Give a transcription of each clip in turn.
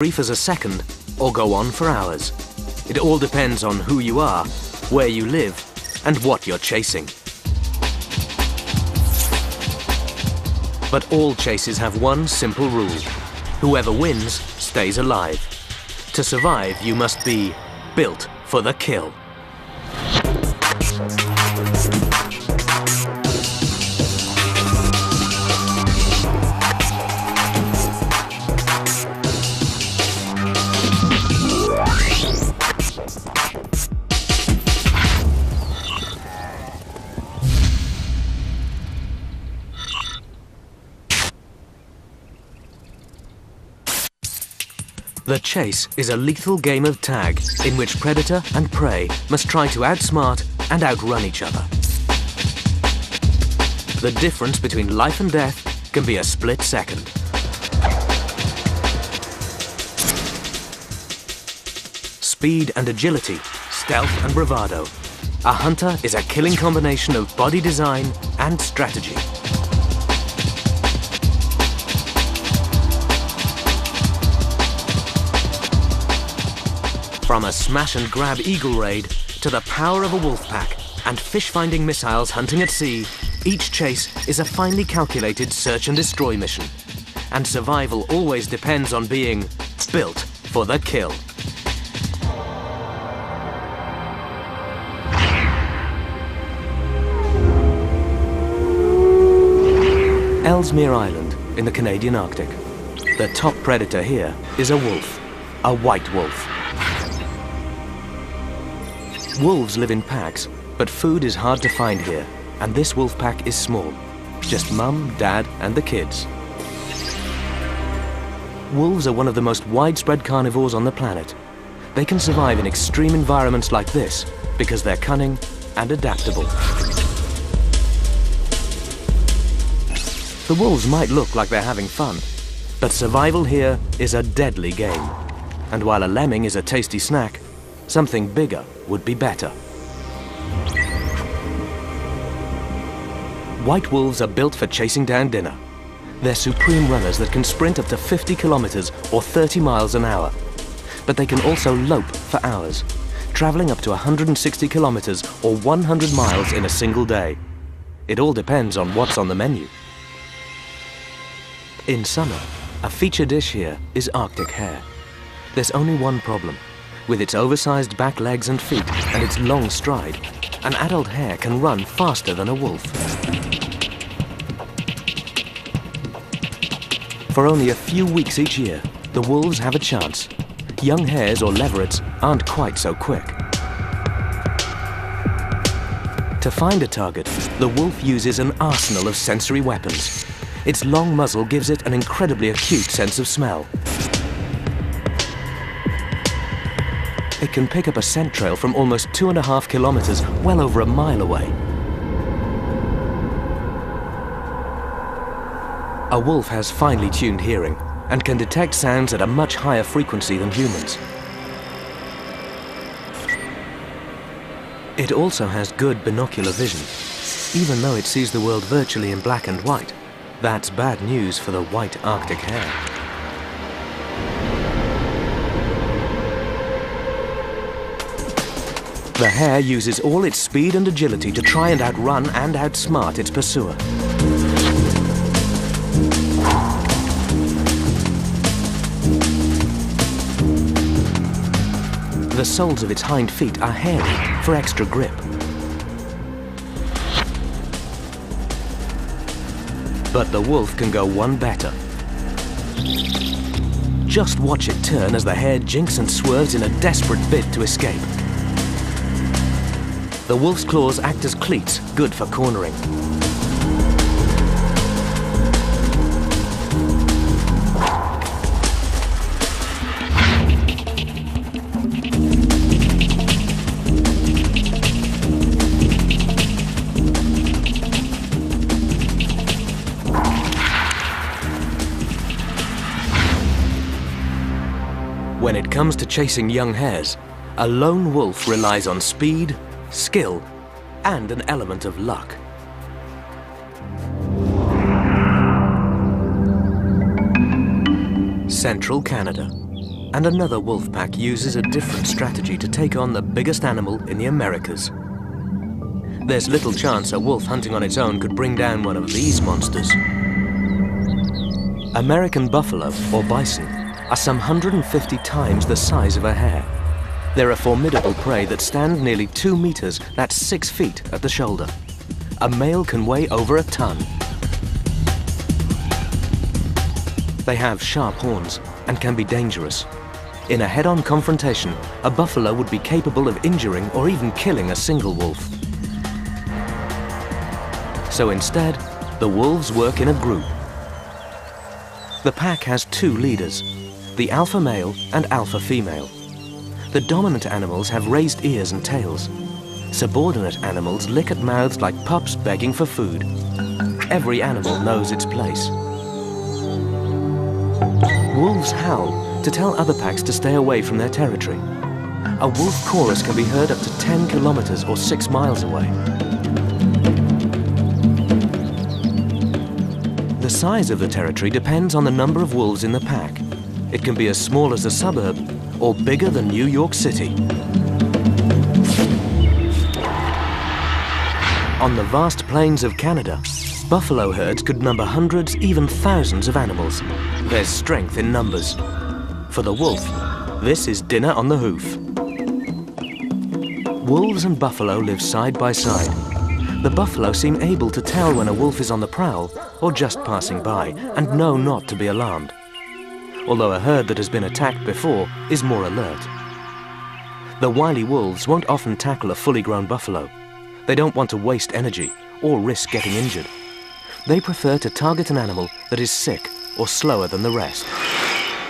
brief as a second or go on for hours. It all depends on who you are, where you live, and what you're chasing. But all chases have one simple rule. Whoever wins stays alive. To survive, you must be built for the kill. The chase is a lethal game of tag in which predator and prey must try to outsmart and outrun each other. The difference between life and death can be a split second. Speed and agility, stealth and bravado. A hunter is a killing combination of body design and strategy. From a smash-and-grab eagle raid to the power of a wolf pack and fish-finding missiles hunting at sea, each chase is a finely calculated search-and-destroy mission. And survival always depends on being built for the kill. Ellesmere Island in the Canadian Arctic. The top predator here is a wolf, a white wolf. Wolves live in packs, but food is hard to find here, and this wolf pack is small. Just mum, dad, and the kids. Wolves are one of the most widespread carnivores on the planet. They can survive in extreme environments like this because they're cunning and adaptable. The wolves might look like they're having fun, but survival here is a deadly game. And while a lemming is a tasty snack, something bigger would be better. White wolves are built for chasing down dinner. They're supreme runners that can sprint up to 50 kilometers or 30 miles an hour. But they can also lope for hours, traveling up to 160 kilometers or 100 miles in a single day. It all depends on what's on the menu. In summer, a feature dish here is Arctic hare. There's only one problem. With its oversized back legs and feet and its long stride, an adult hare can run faster than a wolf. For only a few weeks each year, the wolves have a chance. Young hares or leverets aren't quite so quick. To find a target, the wolf uses an arsenal of sensory weapons. Its long muzzle gives it an incredibly acute sense of smell. It can pick up a scent trail from almost 2.5 kilometers, well over a mile away. A wolf has finely tuned hearing and can detect sounds at a much higher frequency than humans. It also has good binocular vision, even though it sees the world virtually in black and white. That's bad news for the white Arctic hare. The hare uses all its speed and agility to try and outrun and outsmart its pursuer. The soles of its hind feet are hairy for extra grip. But the wolf can go one better. Just watch it turn as the hare jinks and swerves in a desperate bid to escape. The wolf's claws act as cleats, good for cornering. When it comes to chasing young hares, a lone wolf relies on speed, skill, and an element of luck. Central Canada. And another wolf pack uses a different strategy to take on the biggest animal in the Americas. There's little chance a wolf hunting on its own could bring down one of these monsters. American buffalo, or bison, are some 150 times the size of a hare. They're a formidable prey that stand nearly 2 meters, that's 6 feet at the shoulder. A male can weigh over a ton. They have sharp horns and can be dangerous. In a head-on confrontation, a buffalo would be capable of injuring or even killing a single wolf. So instead, the wolves work in a group. The pack has 2 leaders, the alpha male and alpha female. The dominant animals have raised ears and tails. Subordinate animals lick at mouths like pups begging for food. Every animal knows its place. Wolves howl to tell other packs to stay away from their territory. A wolf chorus can be heard up to 10 kilometers or 6 miles away. The size of the territory depends on the number of wolves in the pack. It can be as small as a suburb or bigger than New York City. On the vast plains of Canada, buffalo herds could number hundreds, even thousands of animals. There's strength in numbers. For the wolf, this is dinner on the hoof. Wolves and buffalo live side by side. The buffalo seem able to tell when a wolf is on the prowl or just passing by and know not to be alarmed. Although a herd that has been attacked before is more alert. The wily wolves won't often tackle a fully grown buffalo. They don't want to waste energy or risk getting injured. They prefer to target an animal that is sick or slower than the rest.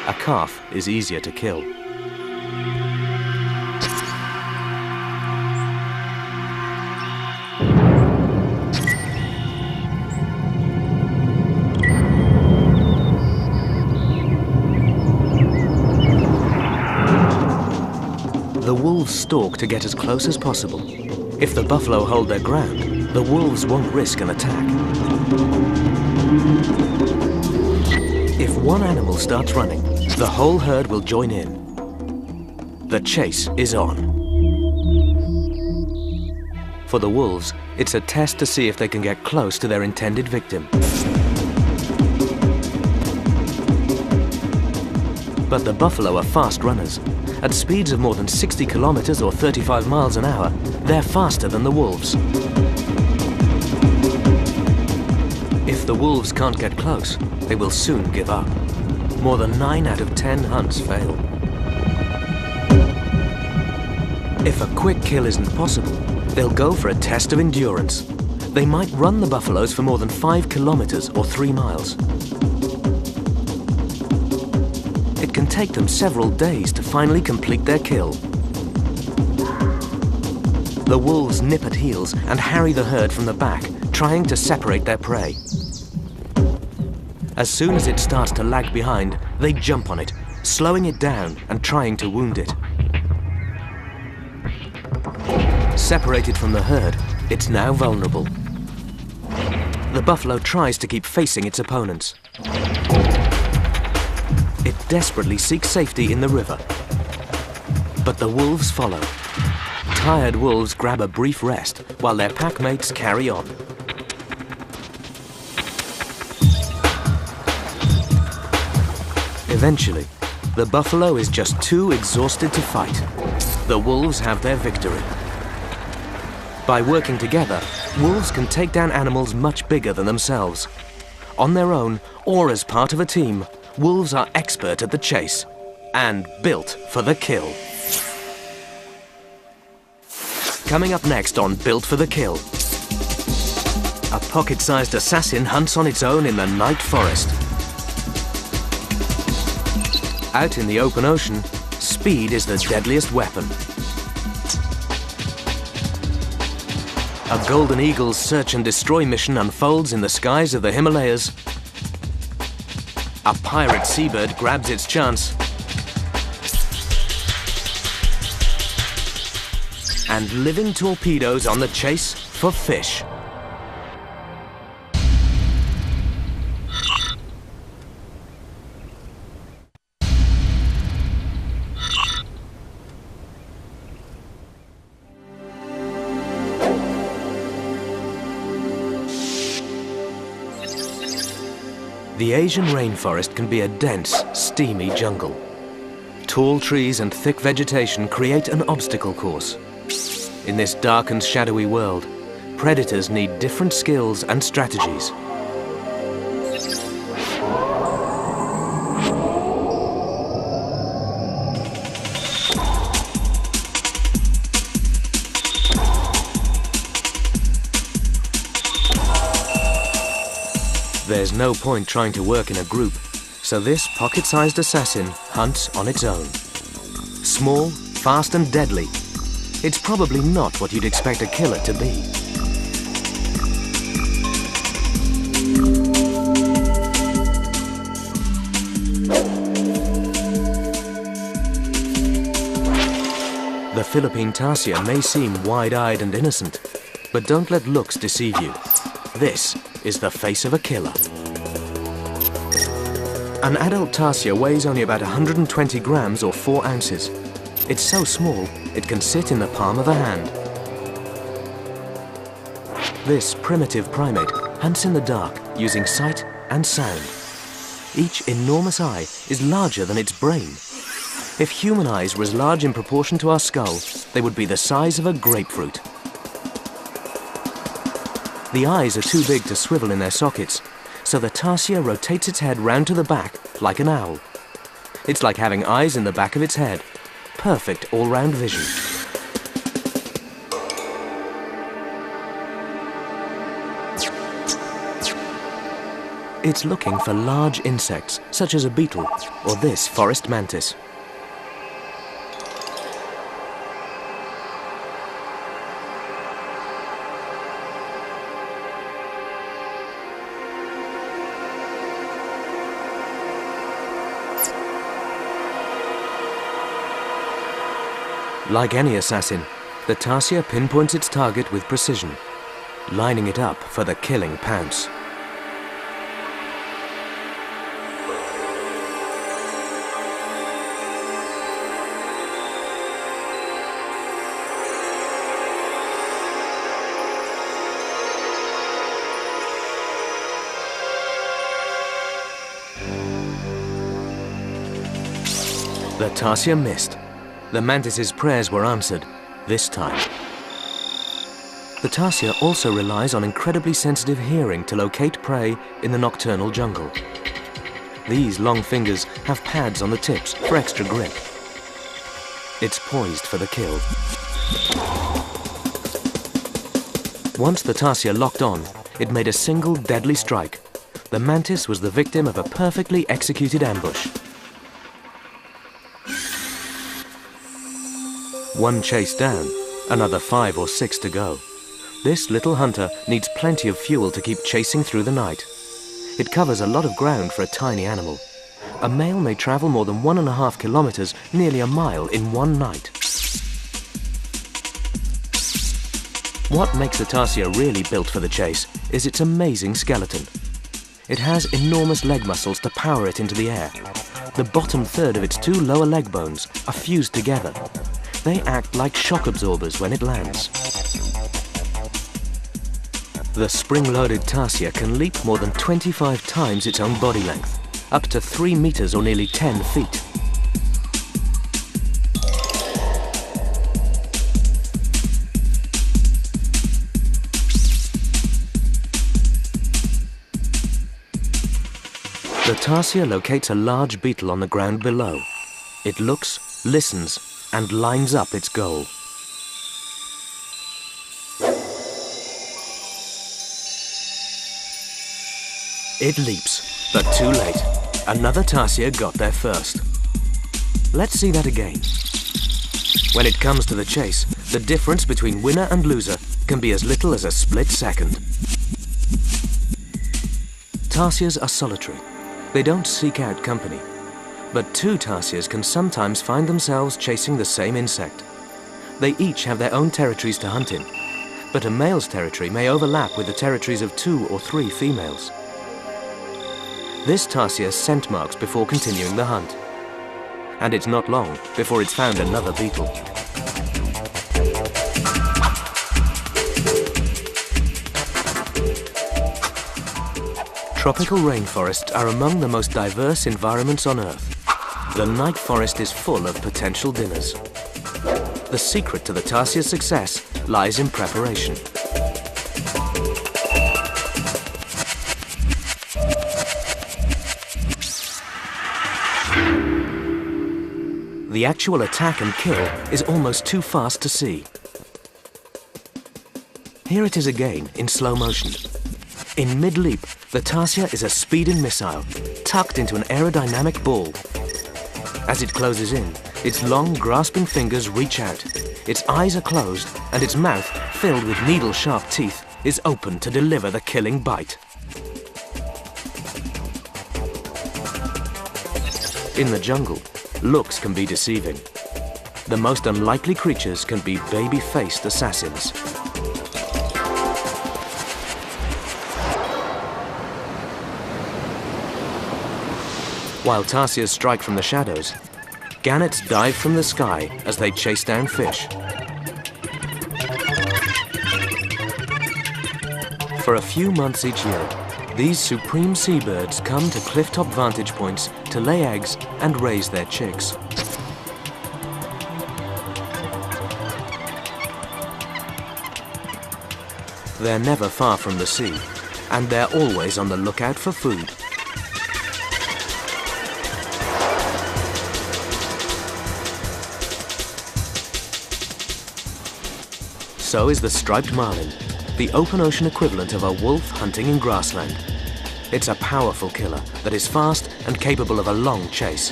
A calf is easier to kill. The wolves stalk to get as close as possible. If the buffalo hold their ground, the wolves won't risk an attack. If one animal starts running, the whole herd will join in. The chase is on. For the wolves, it's a test to see if they can get close to their intended victim. But the buffalo are fast runners. At speeds of more than 60 kilometers or 35 miles an hour, they're faster than the wolves. If the wolves can't get close, they will soon give up. More than 9 out of 10 hunts fail. If a quick kill isn't possible, they'll go for a test of endurance. They might run the buffaloes for more than 5 kilometers or 3 miles. It can take them several days to finally complete their kill. The wolves nip at heels and harry the herd from the back, trying to separate their prey. As soon as it starts to lag behind, they jump on it, slowing it down and trying to wound it. Separated from the herd, it's now vulnerable. The buffalo tries to keep facing its opponents. It desperately seeks safety in the river. But the wolves follow. Tired wolves grab a brief rest while their pack mates carry on. Eventually, the buffalo is just too exhausted to fight. The wolves have their victory. By working together, wolves can take down animals much bigger than themselves. On their own, or as part of a team, wolves are expert at the chase and built for the kill. Coming up next on Built for the Kill. A pocket-sized assassin hunts on its own in the night forest. Out in the open ocean, speed is the deadliest weapon. A golden eagle's search and destroy mission unfolds in the skies of the Himalayas. A pirate seabird grabs its chance. And living torpedoes on the chase for fish. The Asian rainforest can be a dense, steamy jungle. Tall trees and thick vegetation create an obstacle course. In this dark and shadowy world, predators need different skills and strategies. There's no point trying to work in a group, so this pocket-sized assassin hunts on its own. Small, fast and deadly, it's probably not what you'd expect a killer to be. The Philippine tarsier may seem wide-eyed and innocent, but don't let looks deceive you. This is the face of a killer. An adult tarsier weighs only about 120 grams or 4 ounces. It's so small, it can sit in the palm of a hand. This primitive primate hunts in the dark using sight and sound. Each enormous eye is larger than its brain. If human eyes were as large in proportion to our skull, they would be the size of a grapefruit. The eyes are too big to swivel in their sockets, so the tarsier rotates its head round to the back like an owl. It's like having eyes in the back of its head. Perfect all-round vision. It's looking for large insects, such as a beetle or this forest mantis. Like any assassin, the tarsier pinpoints its target with precision, lining it up for the killing pounce. The tarsier missed. The mantis's prayers were answered, this time. The tarsier also relies on incredibly sensitive hearing to locate prey in the nocturnal jungle. These long fingers have pads on the tips for extra grip. It's poised for the kill. Once the tarsier locked on, it made a single deadly strike. The mantis was the victim of a perfectly executed ambush. One chase down, another 5 or 6 to go. This little hunter needs plenty of fuel to keep chasing through the night. It covers a lot of ground for a tiny animal. A male may travel more than 1.5 kilometers, nearly a mile, in one night. What makes the tarsier really built for the chase is its amazing skeleton. It has enormous leg muscles to power it into the air. The bottom third of its 2 lower leg bones are fused together. They act like shock absorbers when it lands. The spring-loaded tarsier can leap more than 25 times its own body length, up to 3 meters or nearly 10 feet. The tarsier locates a large beetle on the ground below. It looks, listens, and lines up its goal. It leaps, but too late. Another tarsier got there first. Let's see that again. When it comes to the chase, the difference between winner and loser can be as little as a split second. Tarsiers are solitary. They don't seek out company. But 2 tarsiers can sometimes find themselves chasing the same insect. They each have their own territories to hunt in, but a male's territory may overlap with the territories of 2 or 3 females. This tarsier scent marks before continuing the hunt, and it's not long before it's found another beetle. Tropical rainforests are among the most diverse environments on Earth. The night forest is full of potential dinners. The secret to the tarsier's success lies in preparation. The actual attack and kill is almost too fast to see. Here it is again in slow motion. In mid-leap, the tarsier is a speeding missile, tucked into an aerodynamic ball. As it closes in, its long, grasping fingers reach out. Its eyes are closed, and its mouth, filled with needle-sharp teeth, is open to deliver the killing bite. In the jungle, looks can be deceiving. The most unlikely creatures can be baby-faced assassins. While tarsiers strike from the shadows, gannets dive from the sky as they chase down fish. For a few months each year, these supreme seabirds come to cliff-top vantage points to lay eggs and raise their chicks. They're never far from the sea, and they're always on the lookout for food. So is the striped marlin, the open ocean equivalent of a wolf hunting in grassland. It's a powerful killer that is fast and capable of a long chase.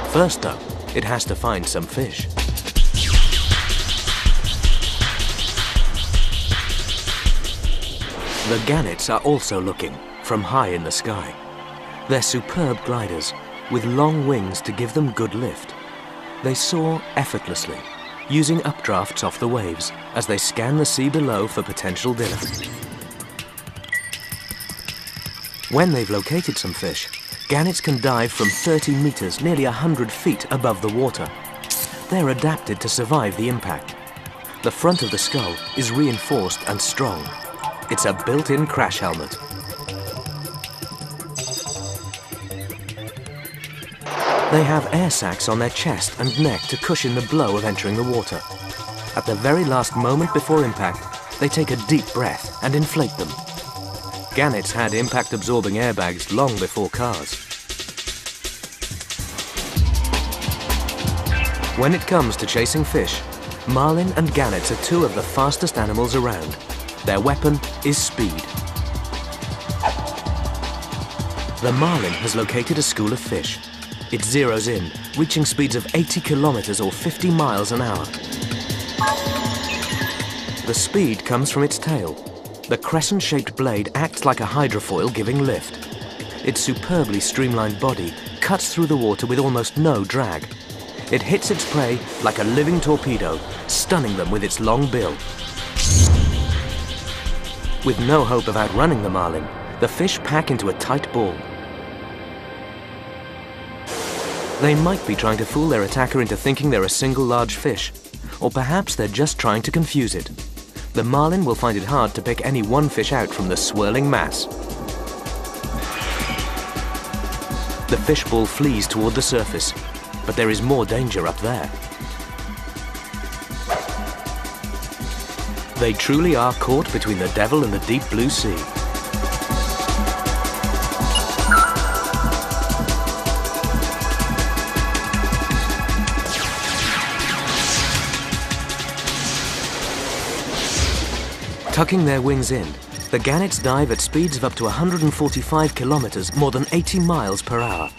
First though, it has to find some fish. The gannets are also looking from high in the sky. They're superb gliders with long wings to give them good lift. They soar effortlessly, using updrafts off the waves as they scan the sea below for potential dinner. When they've located some fish, gannets can dive from 30 meters, nearly 100 feet above the water. They're adapted to survive the impact. The front of the skull is reinforced and strong. It's a built-in crash helmet. They have air sacs on their chest and neck to cushion the blow of entering the water. At the very last moment before impact, they take a deep breath and inflate them. Gannets had impact-absorbing airbags long before cars. When it comes to chasing fish, marlin and gannets are two of the fastest animals around. Their weapon is speed. The marlin has located a school of fish. It zeroes in, reaching speeds of 80 kilometers or 50 miles an hour. The speed comes from its tail. The crescent-shaped blade acts like a hydrofoil giving lift. Its superbly streamlined body cuts through the water with almost no drag. It hits its prey like a living torpedo, stunning them with its long bill. With no hope of outrunning the marlin, the fish pack into a tight ball. They might be trying to fool their attacker into thinking they're a single large fish, or perhaps they're just trying to confuse it. The marlin will find it hard to pick any one fish out from the swirling mass. The fishball flees toward the surface, but there is more danger up there. They truly are caught between the devil and the deep blue sea. Tucking their wings in, the gannets dive at speeds of up to 145 kilometers, more than 80 miles per hour.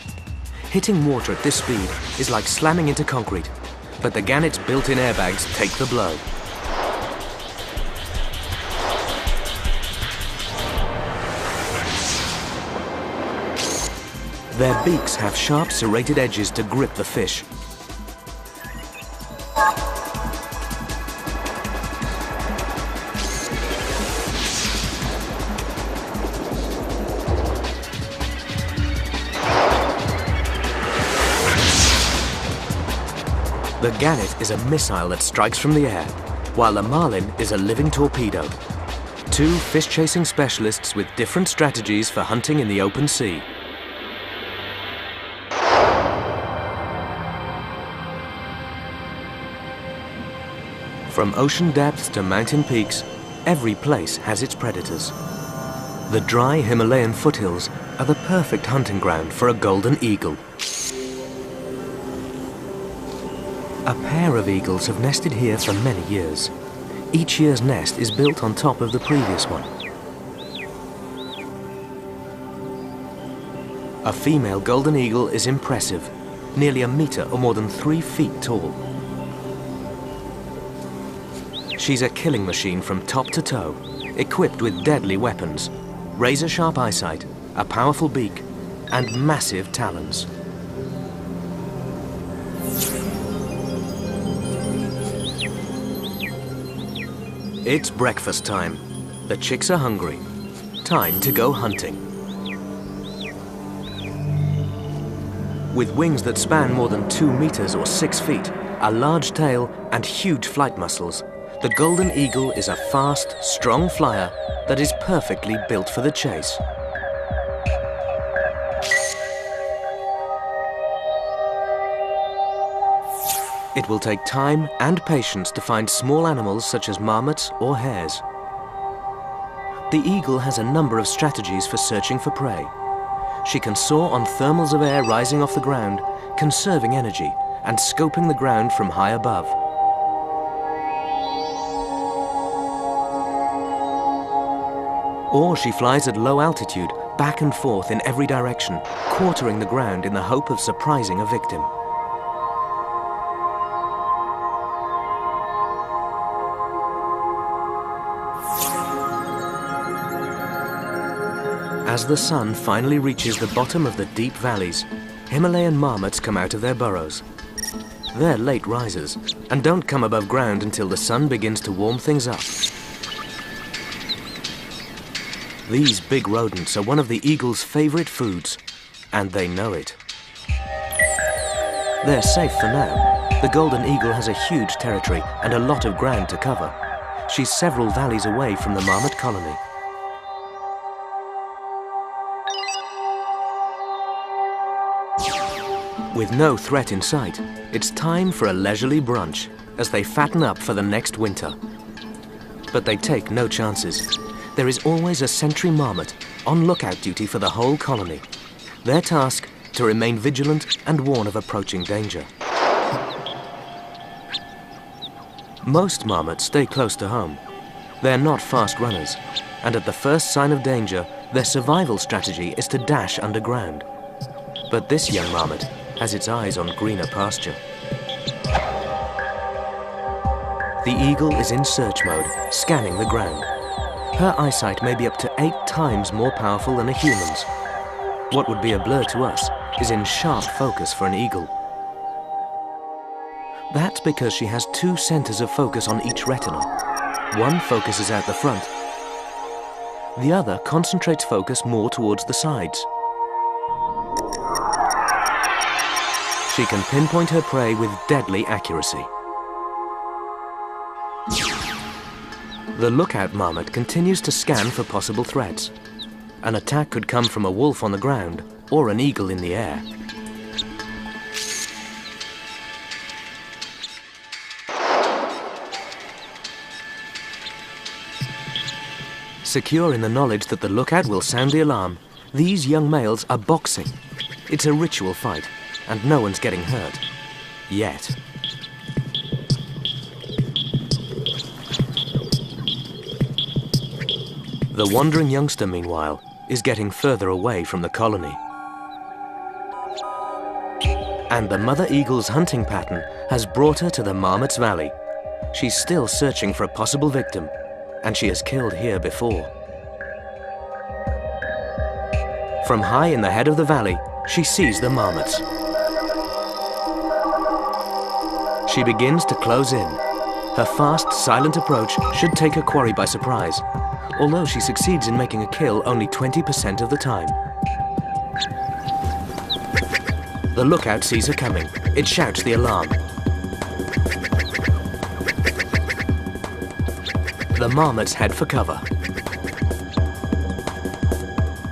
Hitting water at this speed is like slamming into concrete, but the gannets' built-in airbags take the blow. Their beaks have sharp serrated edges to grip the fish. The gannet is a missile that strikes from the air, while the marlin is a living torpedo. Two fish-chasing specialists with different strategies for hunting in the open sea. From ocean depths to mountain peaks, every place has its predators. The dry Himalayan foothills are the perfect hunting ground for a golden eagle. A pair of eagles have nested here for many years. Each year's nest is built on top of the previous one. A female golden eagle is impressive, nearly a meter or more than 3 feet tall. She's a killing machine from top to toe, equipped with deadly weapons, razor-sharp eyesight, a powerful beak, and massive talons. It's breakfast time. The chicks are hungry. Time to go hunting. With wings that span more than 2 meters or 6 feet, a large tail, and huge flight muscles, the golden eagle is a fast, strong flyer that is perfectly built for the chase. It will take time and patience to find small animals such as marmots or hares. The eagle has a number of strategies for searching for prey. She can soar on thermals of air rising off the ground, conserving energy and scoping the ground from high above. Or she flies at low altitude, back and forth in every direction, quartering the ground in the hope of surprising a victim. As the sun finally reaches the bottom of the deep valleys, Himalayan marmots come out of their burrows. They're late risers and don't come above ground until the sun begins to warm things up. These big rodents are one of the eagle's favorite foods, and they know it. They're safe for now. The golden eagle has a huge territory and a lot of ground to cover. She's several valleys away from the marmot colony. With no threat in sight, it's time for a leisurely brunch as they fatten up for the next winter. But they take no chances. There is always a sentry marmot on lookout duty for the whole colony. Their task, to remain vigilant and warn of approaching danger. Most marmots stay close to home. They're not fast runners, and at the first sign of danger, their survival strategy is to dash underground. But this young marmot has its eyes on greener pasture. The eagle is in search mode, scanning the ground. Her eyesight may be up to 8 times more powerful than a human's. What would be a blur to us is in sharp focus for an eagle. That's because she has 2 centers of focus on each retina. One focuses out the front. The other concentrates focus more towards the sides. She can pinpoint her prey with deadly accuracy. The lookout marmot continues to scan for possible threats. An attack could come from a wolf on the ground or an eagle in the air. Secure in the knowledge that the lookout will sound the alarm, these young males are boxing. It's a ritual fight, and no one's getting hurt. Yet. The wandering youngster, meanwhile, is getting further away from the colony. And the mother eagle's hunting pattern has brought her to the Marmot's Valley. She's still searching for a possible victim, and she has killed here before. From high in the head of the valley, she sees the marmots. She begins to close in. Her fast, silent approach should take her quarry by surprise, although she succeeds in making a kill only 20% of the time. The lookout sees her coming. It shouts the alarm. The marmots head for cover.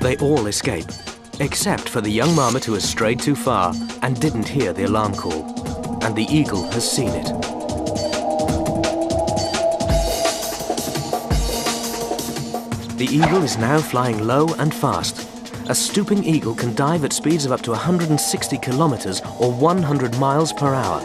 They all escape, except for the young marmot who has strayed too far and didn't hear the alarm call. And the eagle has seen it. The eagle is now flying low and fast. A stooping eagle can dive at speeds of up to 160 kilometers or 100 miles per hour.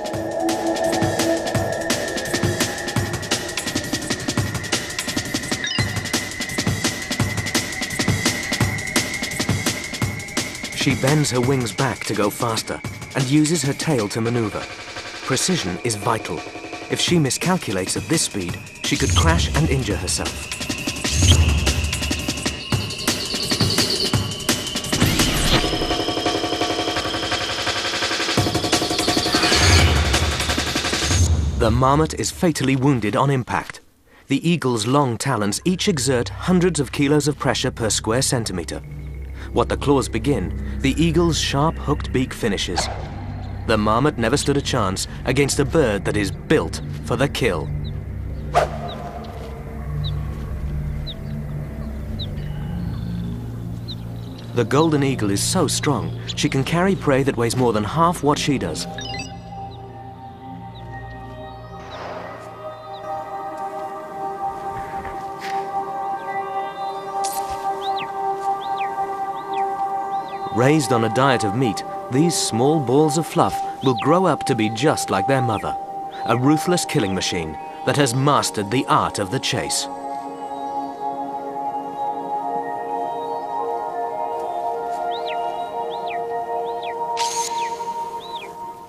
She bends her wings back to go faster and uses her tail to maneuver. Precision is vital. If she miscalculates at this speed, she could crash and injure herself. The marmot is fatally wounded on impact. The eagle's long talons each exert hundreds of kilos of pressure per square centimeter. What the claws begin, the eagle's sharp hooked beak finishes. The marmot never stood a chance against a bird that is built for the kill. The golden eagle is so strong, she can carry prey that weighs more than half what she does. Raised on a diet of meat, these small balls of fluff will grow up to be just like their mother, a ruthless killing machine that has mastered the art of the chase.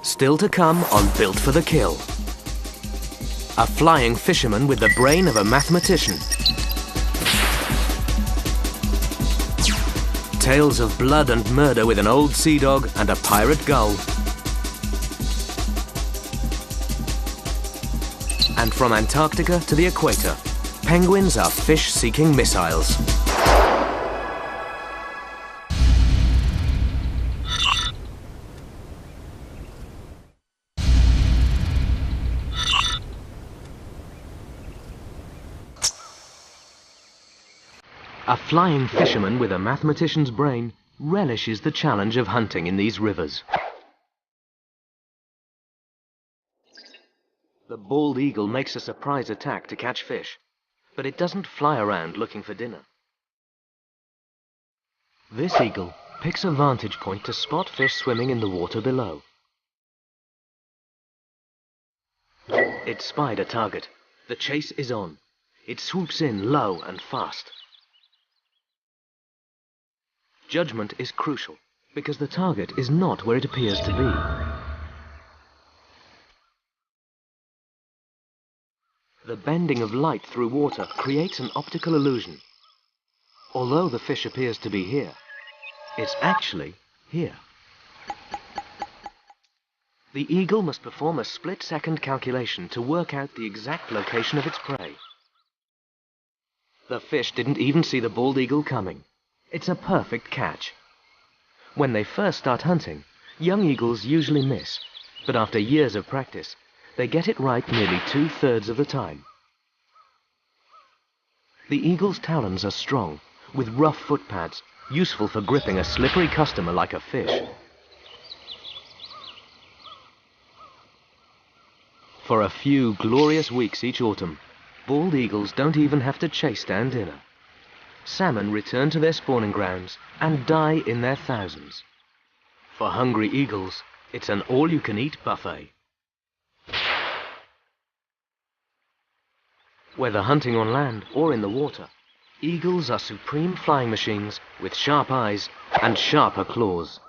Still to come on Built for the Kill. A flying fisherman with the brain of a mathematician. Tales of blood and murder with an old sea dog and a pirate gull. And from Antarctica to the equator, penguins are fish-seeking missiles. A flying fisherman with a mathematician's brain relishes the challenge of hunting in these rivers. The bald eagle makes a surprise attack to catch fish, but it doesn't fly around looking for dinner. This eagle picks a vantage point to spot fish swimming in the water below. It spied a target. The chase is on. It swoops in low and fast. Judgment is crucial, because the target is not where it appears to be. The bending of light through water creates an optical illusion. Although the fish appears to be here, it's actually here. The eagle must perform a split-second calculation to work out the exact location of its prey. The fish didn't even see the bald eagle coming. It's a perfect catch. When they first start hunting, young eagles usually miss, but after years of practice, they get it right nearly 2/3 of the time. The eagle's talons are strong, with rough foot pads, useful for gripping a slippery customer like a fish. For a few glorious weeks each autumn, bald eagles don't even have to chase down dinner. Salmon return to their spawning grounds and die in their thousands. For hungry eagles, it's an all-you-can-eat buffet. Whether hunting on land or in the water, eagles are supreme flying machines with sharp eyes and sharper claws.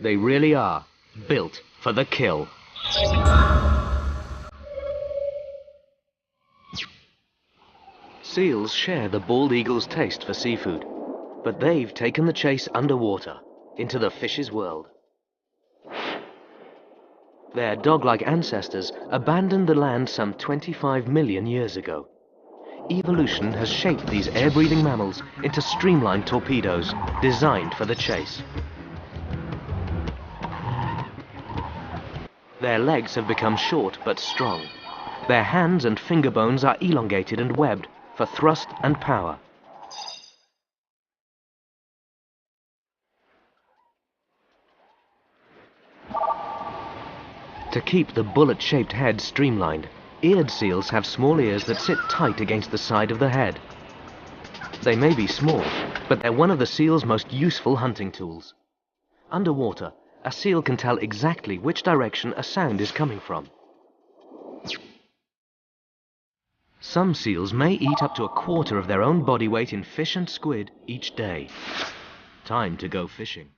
They really are built for the kill. Seals share the bald eagle's taste for seafood, but they've taken the chase underwater, into the fish's world. Their dog-like ancestors abandoned the land some 25 million years ago. Evolution has shaped these air-breathing mammals into streamlined torpedoes designed for the chase. Their legs have become short but strong. Their hands and finger bones are elongated and webbed for thrust and power. To keep the bullet-shaped head streamlined, eared seals have small ears that sit tight against the side of the head. They may be small, but they're one of the seal's most useful hunting tools. Underwater, a seal can tell exactly which direction a sound is coming from. Some seals may eat up to a quarter of their own body weight in fish and squid each day. Time to go fishing.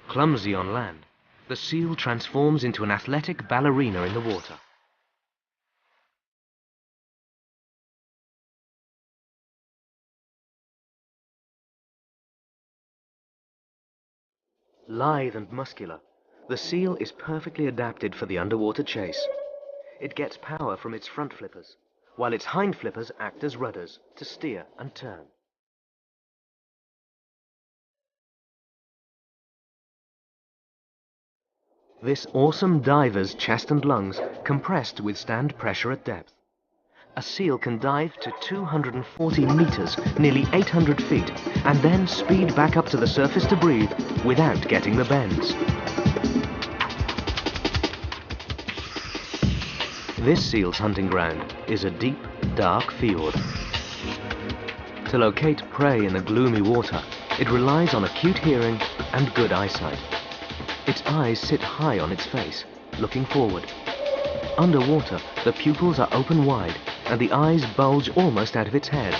Clumsy on land, the seal transforms into an athletic ballerina in the water. Lithe and muscular, the seal is perfectly adapted for the underwater chase. It gets power from its front flippers, while its hind flippers act as rudders to steer and turn. This awesome diver's chest and lungs compress to withstand pressure at depth. A seal can dive to 240 meters, nearly 800 feet, and then speed back up to the surface to breathe without getting the bends. This seal's hunting ground is a deep, dark fjord. To locate prey in the gloomy water, it relies on acute hearing and good eyesight. Its eyes sit high on its face, looking forward. Underwater, the pupils are open wide, and the eyes bulge almost out of its head.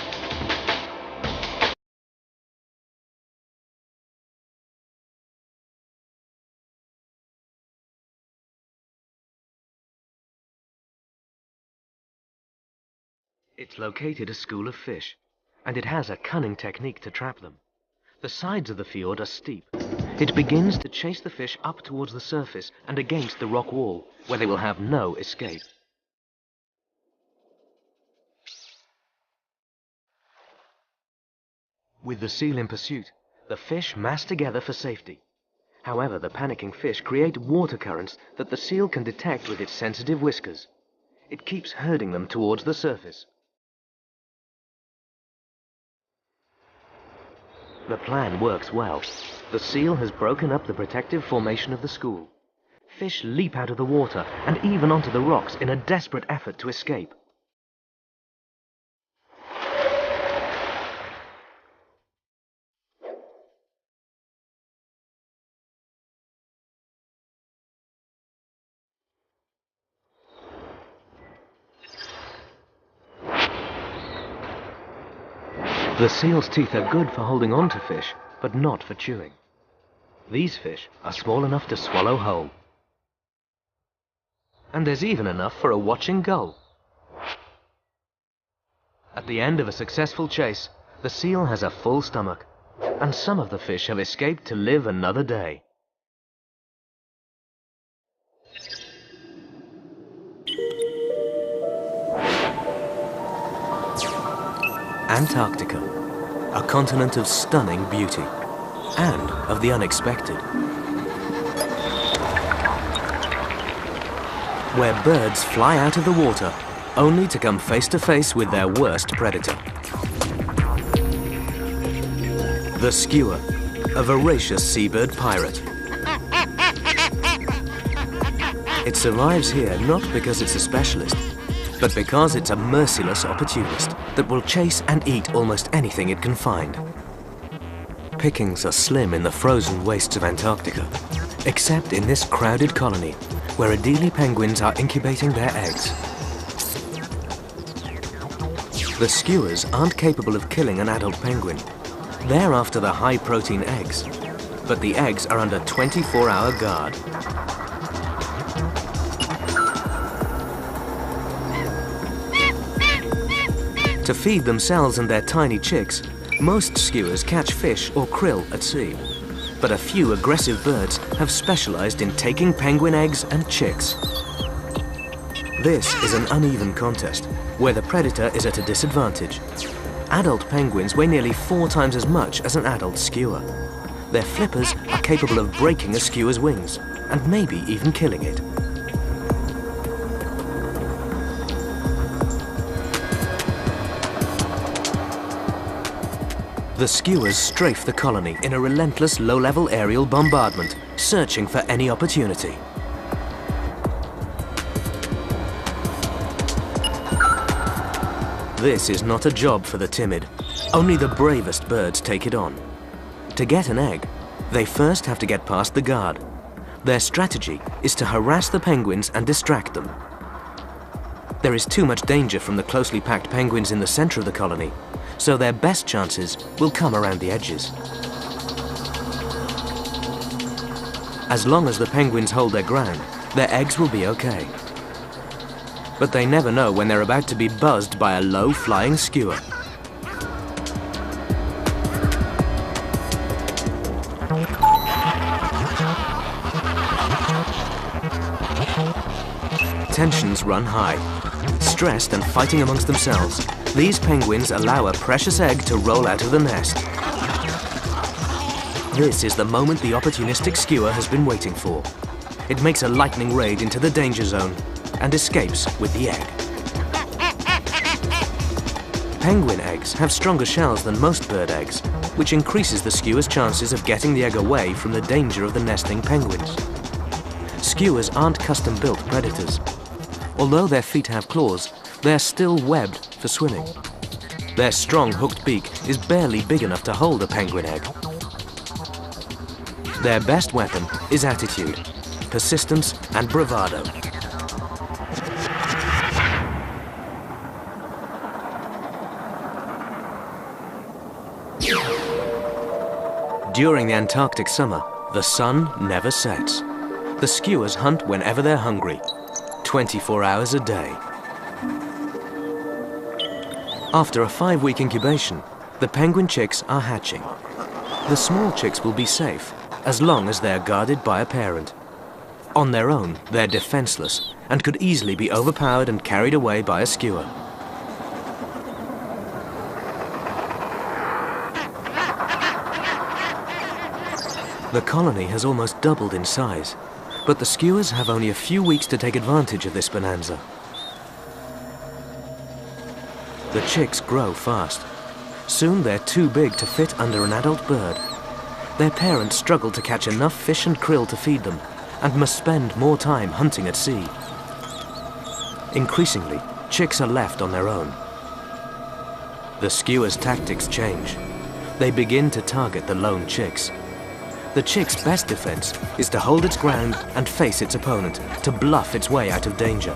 It's located a school of fish, and it has a cunning technique to trap them. The sides of the fjord are steep. It begins to chase the fish up towards the surface and against the rock wall, where they will have no escape. With the seal in pursuit, the fish mass together for safety. However, the panicking fish create water currents that the seal can detect with its sensitive whiskers. It keeps herding them towards the surface. The plan works well. The seal has broken up the protective formation of the school. Fish leap out of the water and even onto the rocks in a desperate effort to escape. The seal's teeth are good for holding on to fish, but not for chewing. These fish are small enough to swallow whole. And there's even enough for a watching gull. At the end of a successful chase, the seal has a full stomach, and some of the fish have escaped to live another day. Antarctica, a continent of stunning beauty and of the unexpected, where birds fly out of the water only to come face to face with their worst predator. The skua, a voracious seabird pirate. It survives here not because it's a specialist, but because it's a merciless opportunist that will chase and eat almost anything it can find. Pickings are slim in the frozen wastes of Antarctica, except in this crowded colony, where Adelie penguins are incubating their eggs. The skuas aren't capable of killing an adult penguin. They're after the high-protein eggs, but the eggs are under 24-hour guard. To feed themselves and their tiny chicks, most skuas catch fish or krill at sea. But a few aggressive birds have specialized in taking penguin eggs and chicks. This is an uneven contest, where the predator is at a disadvantage. Adult penguins weigh nearly 4 times as much as an adult skua. Their flippers are capable of breaking a skua's wings, and maybe even killing it. The The skewers strafe the colony in a relentless low-level aerial bombardment, searching for any opportunity. This is not a job for the timid. Only the bravest birds take it on. To get an egg, they first have to get past the guard. Their strategy is to harass the penguins and distract them. There is too much danger from the closely packed penguins in the center of the colony, so their best chances will come around the edges. As long as the penguins hold their ground, their eggs will be okay. But they never know when they're about to be buzzed by a low-flying skewer. Tensions run high. Stressed and fighting amongst themselves, these penguins allow a precious egg to roll out of the nest. This is the moment the opportunistic skewer has been waiting for. It makes a lightning raid into the danger zone and escapes with the egg. Penguin eggs have stronger shells than most bird eggs, which increases the skewer's chances of getting the egg away from the danger of the nesting penguins. Skewers aren't custom-built predators. Although their feet have claws, they're still webbed for swimming. Their strong hooked beak is barely big enough to hold a penguin egg. Their best weapon is attitude, persistence, and bravado. During the Antarctic summer, the sun never sets. The skewers hunt whenever they're hungry, 24 hours a day. After a 5-week incubation, the penguin chicks are hatching. The small chicks will be safe, as long as they're guarded by a parent. On their own, they're defenseless and could easily be overpowered and carried away by a skewer. The colony has almost doubled in size, but the skewers have only a few weeks to take advantage of this bonanza. The chicks grow fast. Soon they're too big to fit under an adult bird. Their parents struggle to catch enough fish and krill to feed them, and must spend more time hunting at sea. Increasingly, chicks are left on their own. The skewers' tactics change. They begin to target the lone chicks. The chick's best defense is to hold its ground and face its opponent, to bluff its way out of danger.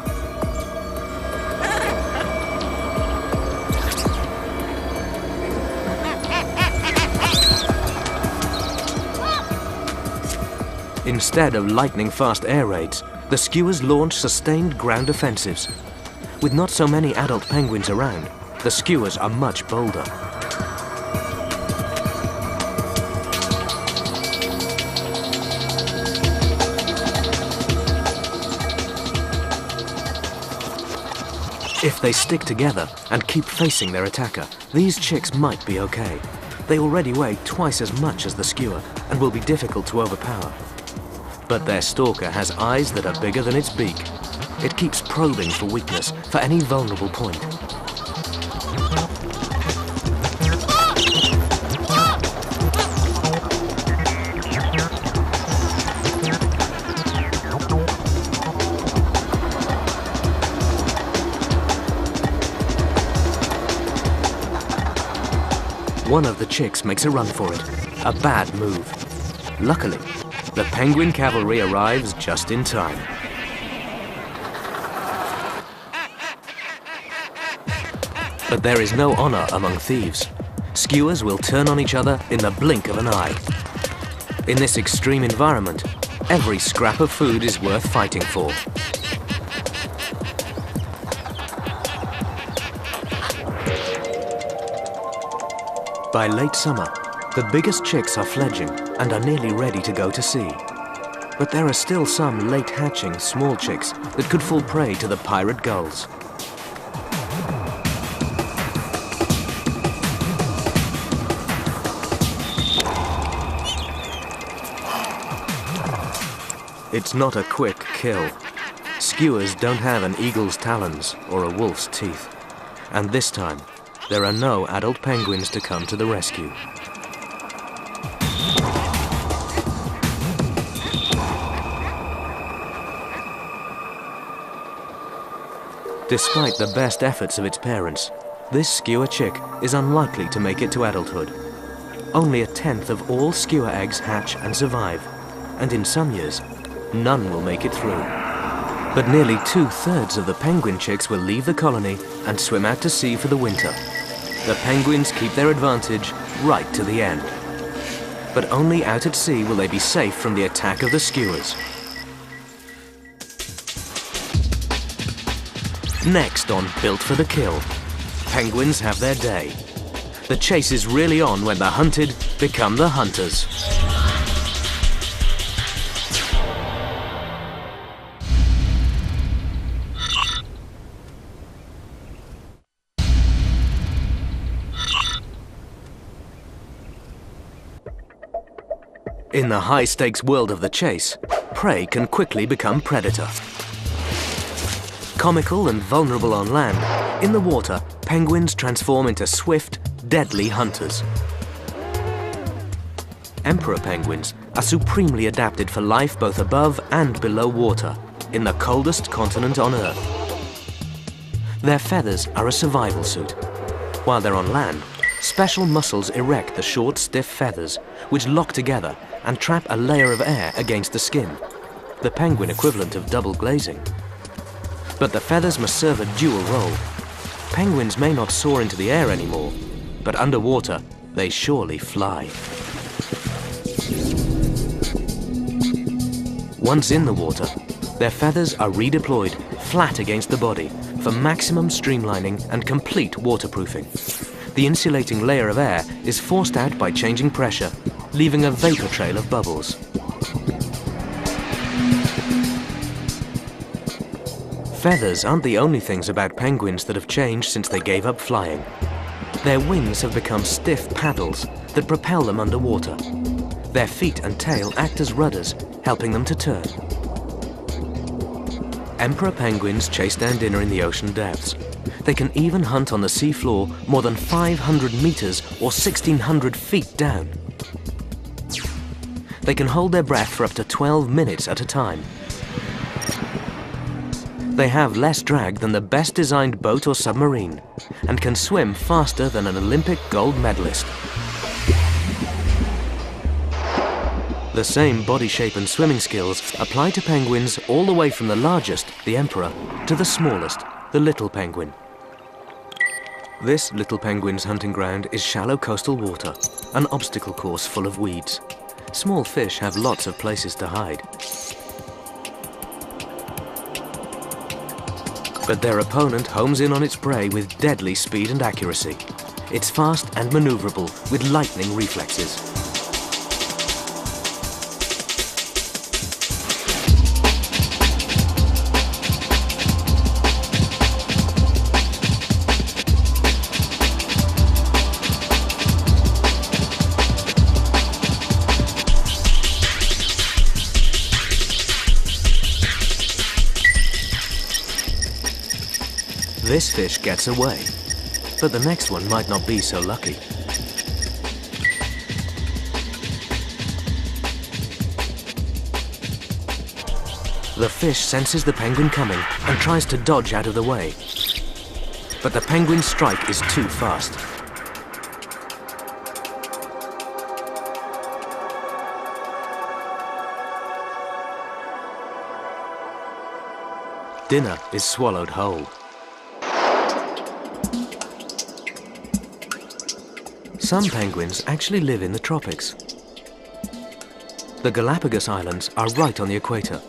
Instead of lightning-fast air raids, the skewers launch sustained ground offensives. With not so many adult penguins around, the skewers are much bolder. If they stick together and keep facing their attacker, these chicks might be okay. They already weigh twice as much as the skewer and will be difficult to overpower. But their stalker has eyes that are bigger than its beak. It keeps probing for weakness, for any vulnerable point. One of the chicks makes a run for it. A bad move. Luckily, the penguin cavalry arrives just in time. But there is no honor among thieves. Skewers will turn on each other in the blink of an eye. In this extreme environment, every scrap of food is worth fighting for. By late summer, the biggest chicks are fledging and are nearly ready to go to sea. But there are still some late-hatching small chicks that could fall prey to the pirate gulls. It's not a quick kill. Skewers don't have an eagle's talons or a wolf's teeth. And this time, there are no adult penguins to come to the rescue. Despite the best efforts of its parents, this skua chick is unlikely to make it to adulthood. Only 1/10 of all skua eggs hatch and survive, and in some years, none will make it through. But nearly 2/3 of the penguin chicks will leave the colony and swim out to sea for the winter. The penguins keep their advantage right to the end. But only out at sea will they be safe from the attack of the skuas. Next on Built for the Kill, penguins have their day. The chase is really on when the hunted become the hunters. In the high-stakes world of the chase, prey can quickly become predator. Comical and vulnerable on land, in the water, penguins transform into swift, deadly hunters. Emperor penguins are supremely adapted for life both above and below water, in the coldest continent on Earth. Their feathers are a survival suit. While they're on land, special muscles erect the short, stiff feathers, which lock together and trap a layer of air against the skin, the penguin equivalent of double glazing. But the feathers must serve a dual role. Penguins may not soar into the air anymore, but underwater, they surely fly. Once in the water, their feathers are redeployed flat against the body for maximum streamlining and complete waterproofing. The insulating layer of air is forced out by changing pressure, leaving a vapor trail of bubbles. Feathers aren't the only things about penguins that have changed since they gave up flying. Their wings have become stiff paddles that propel them underwater. Their feet and tail act as rudders, helping them to turn. Emperor penguins chase down dinner in the ocean depths. They can even hunt on the sea floor more than 500 meters or 1,600 feet down. They can hold their breath for up to 12 minutes at a time. They have less drag than the best designed boat or submarine and can swim faster than an Olympic gold medalist. The same body shape and swimming skills apply to penguins all the way from the largest, the emperor, to the smallest, the little penguin. This little penguin's hunting ground is shallow coastal water, an obstacle course full of weeds. Small fish have lots of places to hide. But their opponent homes in on its prey with deadly speed and accuracy. It's fast and maneuverable with lightning reflexes. This fish gets away, but the next one might not be so lucky. The fish senses the penguin coming and tries to dodge out of the way. But the penguin's strike is too fast. Dinner is swallowed whole. Some penguins actually live in the tropics. The Galapagos Islands are right on the equator,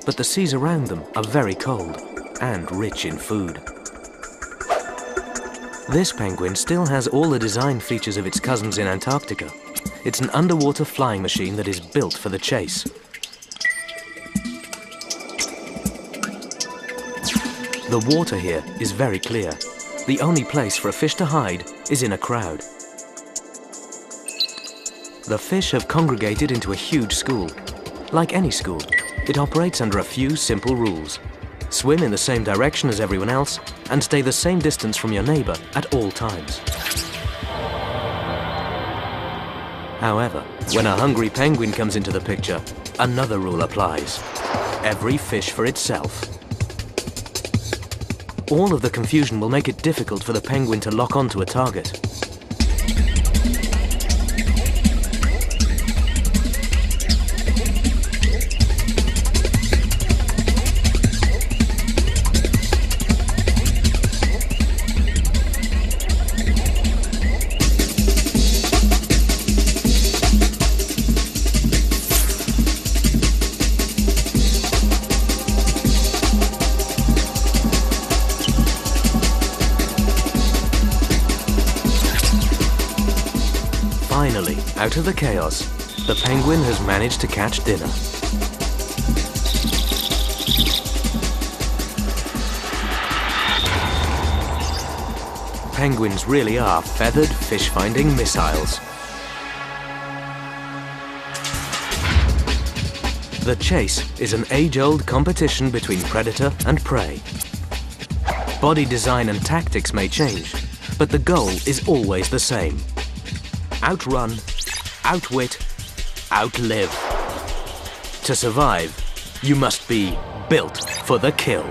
but the seas around them are very cold and rich in food. This penguin still has all the design features of its cousins in Antarctica. It's an underwater flying machine that is built for the chase. The water here is very clear. The only place for a fish to hide is in a crowd. The fish have congregated into a huge school. Like any school, it operates under a few simple rules. Swim in the same direction as everyone else and stay the same distance from your neighbor at all times. However, when a hungry penguin comes into the picture, another rule applies. Every fish for itself. All of the confusion will make it difficult for the penguin to lock onto a target. Finally, out of the chaos, the penguin has managed to catch dinner. Penguins really are feathered fish-finding missiles. The chase is an age-old competition between predator and prey. Body design and tactics may change, but the goal is always the same. Outrun, outwit, outlive. To survive, you must be built for the kill.